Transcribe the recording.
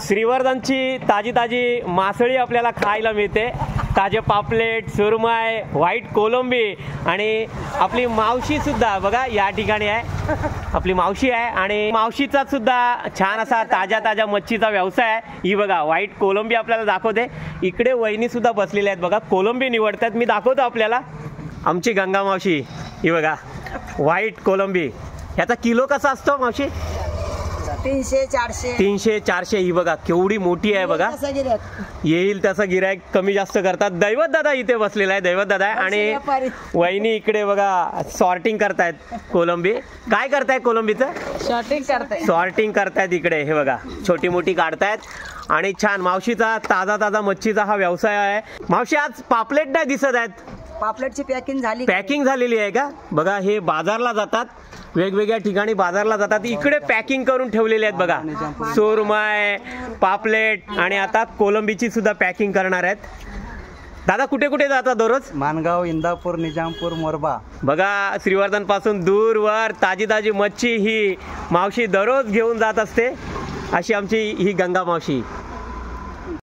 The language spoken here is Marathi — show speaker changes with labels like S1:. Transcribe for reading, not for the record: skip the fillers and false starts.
S1: श्रीवर्धनची ताजी ताजी मासळी आपल्याला खायला मिळते. ताजे पापलेट, सुरमई, व्हाईट कोलंबी आणि आपली मावशी सुद्धा बघा या ठिकाणी आहे. आपली मावशी आहे आणि मावशीचा सुद्धा छान असा ताज्या ताज्या मच्छीचा व्यवसाय आहे. ही बघा व्हाईट कोलंबी आपल्याला दाखवते. इकडे वहिनी सुद्धा बसलेल्या आहेत बघा, कोलंबी निवडतात. मी दाखवतो आपल्याला. आमची गंगा मावशी ही बघा व्हाईट कोलंबी. ह्याचा किलो कसा असतो मावशी? 300-400. ही बघा केवढी मोठी आहे बघा. येईल तसं गिरायक कमी जास्त करतात. दैवत दादा इथे बसलेला आहे. दैवत दादा आहे आणि वहिनी इकडे बघा सॉर्टिंग करतायत कोलंबी. काय करतायत कोलंबीचं? सॉर्टिंग करतायत इकडे. हे बघा छोटी मोठी काढतायत आणि छान. मावशीचा ताजा ताजा मच्छीचा हा व्यवसाय आहे. मावशी आज पापलेट नाही दिसत आहेत.
S2: पापलेटची
S1: पॅकिंग झालेली आहे का? बघा हे बाजारला जातात, वेगवेगळ्या ठिकाणी बाजारला जातात. इकडे पॅकिंग करून ठेवलेले आहेत बघा. सुरमई, पापलेट आणि आता कोलंबीची सुद्धा पॅकिंग करणार आहेत. दादा कुठे कुठे जातात दररोज?
S3: मानगाव, इंदापूर, निजामपूर, मोरबा.
S1: बघा श्रीवर्धन पासून दूरवर ताजी ताजी मच्छी ही मावशी दररोज घेऊन जात असते. अशी आमची ही गंगा मावशी.